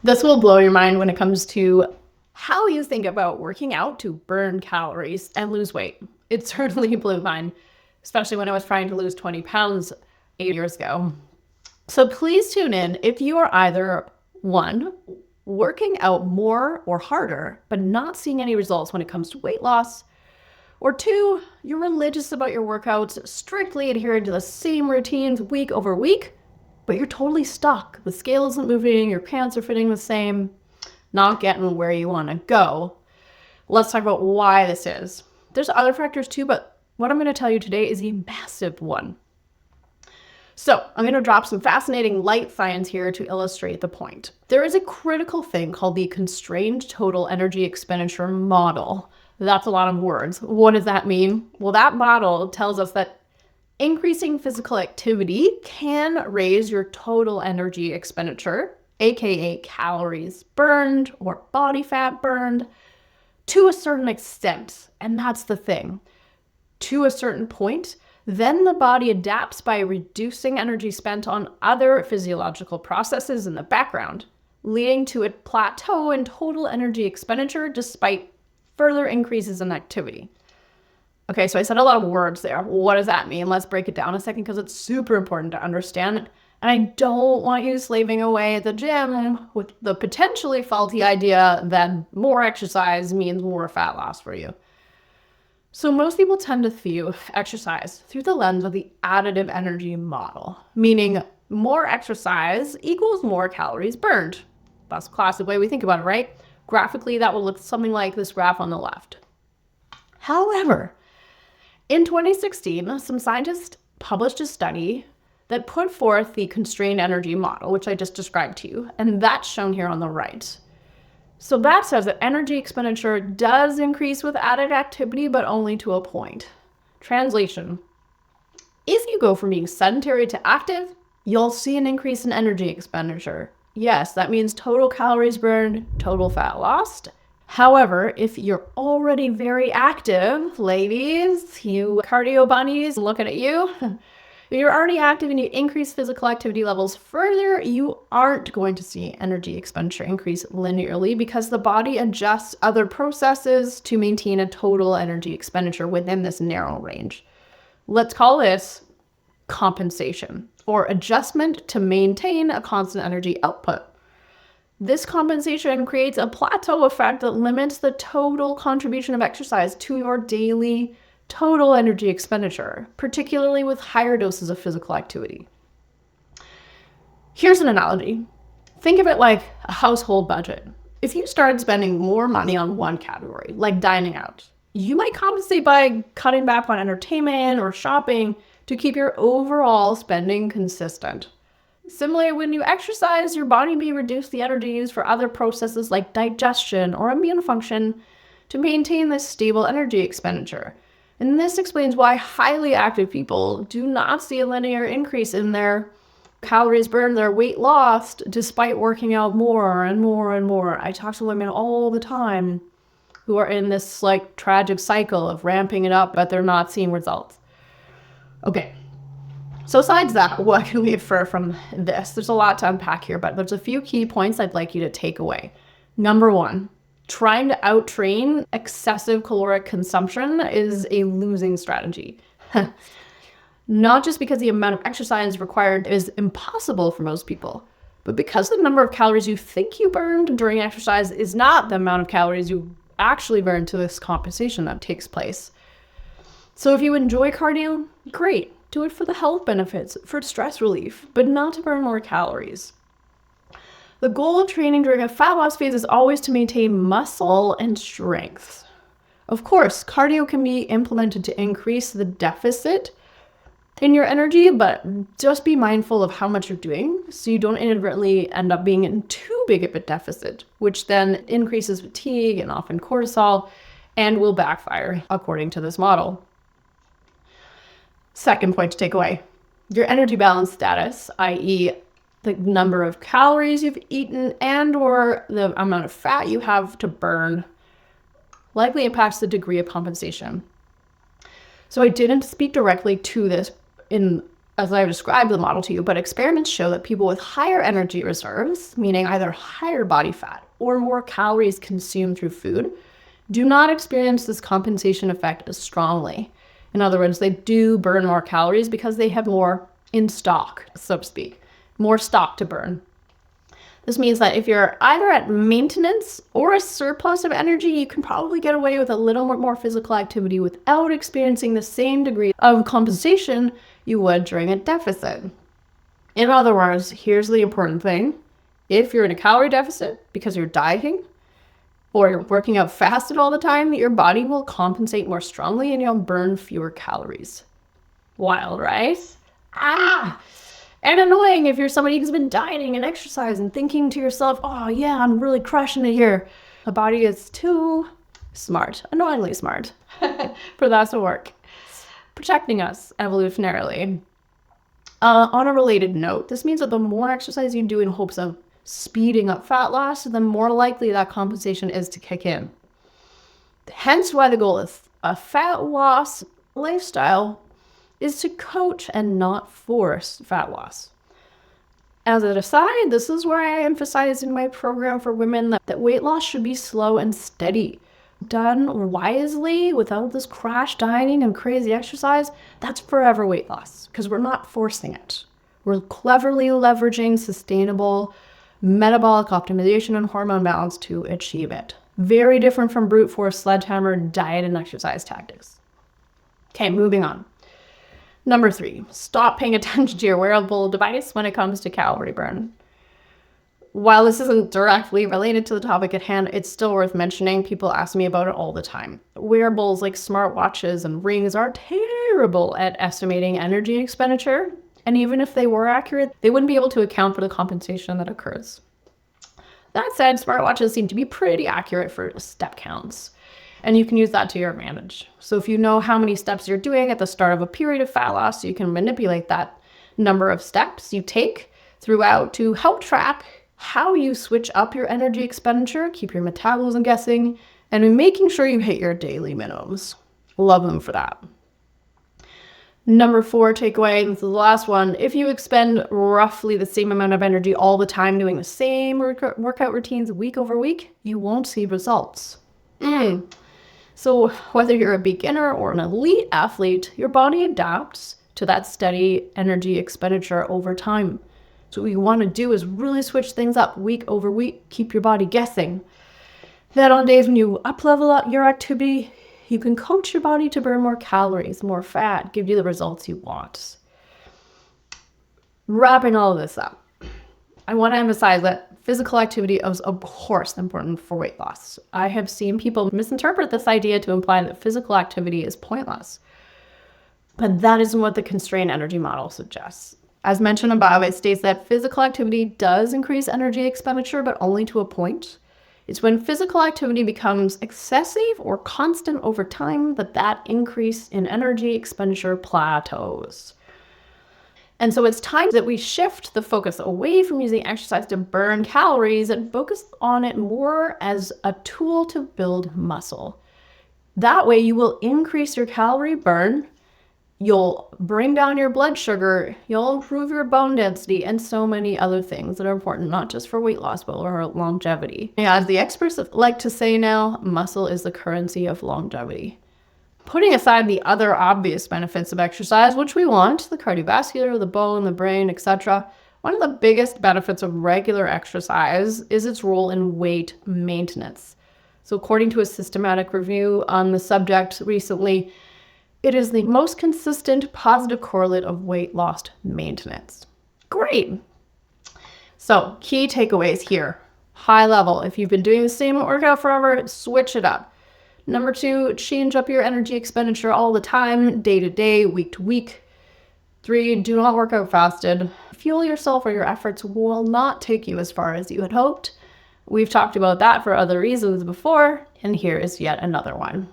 This will blow your mind when it comes to how you think about working out to burn calories and lose weight. It certainly blew mine, especially when I was trying to lose 20 pounds 8 years ago. So please tune in if you are either one, working out more or harder, but not seeing any results when it comes to weight loss, or two, you're religious about your workouts, strictly adhering to the same routines week over week, but you're totally stuck. The scale isn't moving, your pants are fitting the same, not getting where you want to go. Let's talk about why this is. There's other factors too, but what I'm going to tell you today is a massive one. So I'm going to drop some fascinating light science here to illustrate the point. There is a critical thing called the constrained total energy expenditure model. That's a lot of words. What does that mean? Well, that model tells us that increasing physical activity can raise your total energy expenditure, aka calories burned or body fat burned, to a certain extent. And that's the thing. To a certain point, then the body adapts by reducing energy spent on other physiological processes in the background, leading to a plateau in total energy expenditure despite further increases in activity. Okay, so I said a lot of words there. What does that mean? Let's break it down a second because it's super important to understand. And I don't want you slaving away at the gym with the potentially faulty idea that more exercise means more fat loss for you. So most people tend to view exercise through the lens of the additive energy model, meaning more exercise equals more calories burned. That's the classic way we think about it, right? Graphically, that will look something like this graph on the left. However, in 2016, some scientists published a study that put forth the constrained energy model, which I just described to you, and that's shown here on the right. So that says that energy expenditure does increase with added activity, but only to a point. Translation: if you go from being sedentary to active, you'll see an increase in energy expenditure. Yes, that means total calories burned, total fat lost. However, if you're already very active, ladies, you cardio bunnies, looking at you, if you're already active and you increase physical activity levels further, you aren't going to see energy expenditure increase linearly because the body adjusts other processes to maintain a total energy expenditure within this narrow range. Let's call this compensation, or adjustment to maintain a constant energy output. This compensation creates a plateau effect that limits the total contribution of exercise to your daily total energy expenditure, particularly with higher doses of physical activity. Here's an analogy. Think of it like a household budget. If you started spending more money on one category, like dining out, you might compensate by cutting back on entertainment or shopping to keep your overall spending consistent. Similarly, when you exercise, your body may reduce the energy used for other processes like digestion or immune function to maintain this stable energy expenditure. And this explains why highly active people do not see a linear increase in their calories burned, their weight lost, despite working out more and more and more. I talk to women all the time who are in this like tragic cycle of ramping it up, but they're not seeing results. Okay. So besides that, what can we infer from this? There's a lot to unpack here, but there's a few key points I'd like you to take away. Number one, trying to out-train excessive caloric consumption is a losing strategy. Not just because the amount of exercise required is impossible for most people, but because the number of calories you think you burned during exercise is not the amount of calories you actually burn to this compensation that takes place. So if you enjoy cardio, great. Do it for the health benefits, for stress relief, but not to burn more calories. The goal of training during a fat loss phase is always to maintain muscle and strength. Of course, cardio can be implemented to increase the deficit in your energy, but just be mindful of how much you're doing so you don't inadvertently end up being in too big of a deficit, which then increases fatigue and often cortisol and will backfire according to this model. Second point to take away, your energy balance status, i.e. the number of calories you've eaten and or the amount of fat you have to burn, likely impacts the degree of compensation. So I didn't speak directly to this in as I've described the model to you, but experiments show that people with higher energy reserves, meaning either higher body fat or more calories consumed through food, do not experience this compensation effect as strongly. In other words, they do burn more calories because they have more in stock, so to speak, more stock to burn. This means that if you're either at maintenance or a surplus of energy, you can probably get away with a little more physical activity without experiencing the same degree of compensation you would during a deficit. In other words, here's the important thing. If you're in a calorie deficit because you're dieting or you're working out fasted all the time, your body will compensate more strongly and you'll burn fewer calories. Wild, right? And annoying if you're somebody who's been dieting and exercising, thinking to yourself, oh yeah, I'm really crushing it here. The body is too smart, annoyingly smart, for that to work. Protecting us evolutionarily. On a related note, this means that the more exercise you do in hopes of speeding up fat loss, the more likely that compensation is to kick in. Hence why the goal of a fat loss lifestyle is to coach and not force fat loss. As an aside, this is where I emphasize in my program for women that weight loss should be slow and steady. Done wisely, without this crash dieting and crazy exercise, that's forever weight loss, because we're not forcing it. We're cleverly leveraging sustainable metabolic optimization and hormone balance to achieve it. Very different from brute force sledgehammer diet and exercise tactics. Okay, moving on. Number 3, stop paying attention to your wearable device when it comes to calorie burn. While this isn't directly related to the topic at hand, it's still worth mentioning. People ask me about it all the time. Wearables like smartwatches and rings are terrible at estimating energy expenditure. And even if they were accurate, they wouldn't be able to account for the compensation that occurs. That said, smartwatches seem to be pretty accurate for step counts. And you can use that to your advantage. So if you know how many steps you're doing at the start of a period of fat loss, you can manipulate that number of steps you take throughout to help track how you switch up your energy expenditure, keep your metabolism guessing, and making sure you hit your daily minimums. Love them for that. Number 4 takeaway, this is the last one. If you expend roughly the same amount of energy all the time doing the same workout routines week over week, you won't see results. So whether you're a beginner or an elite athlete, your body adapts to that steady energy expenditure over time. So what you want to do is really switch things up week over week, keep your body guessing. Then on days when you up-level up your activity, you can coach your body to burn more calories, more fat, give you the results you want. Wrapping all of this up, I want to emphasize that physical activity is, of course, important for weight loss. I have seen people misinterpret this idea to imply that physical activity is pointless. But that isn't what the constrained energy model suggests. As mentioned above, it states that physical activity does increase energy expenditure, but only to a point. It's when physical activity becomes excessive or constant over time that increase in energy expenditure plateaus. And so it's time that we shift the focus away from using exercise to burn calories and focus on it more as a tool to build muscle. That way you will increase your calorie burn, you'll bring down your blood sugar, you'll improve your bone density, and so many other things that are important, not just for weight loss, but for longevity. Yeah, as the experts like to say now, muscle is the currency of longevity. Putting aside the other obvious benefits of exercise, which we want, the cardiovascular, the bone, the brain, etc., one of the biggest benefits of regular exercise is its role in weight maintenance. So according to a systematic review on the subject recently, it is the most consistent positive correlate of weight loss maintenance. Great. So key takeaways here. High level, if you've been doing the same workout forever, switch it up. Number 2, change up your energy expenditure all the time, day to day, week to week. 3, do not work out fasted. Fuel yourself or your efforts will not take you as far as you had hoped. We've talked about that for other reasons before, and here is yet another one.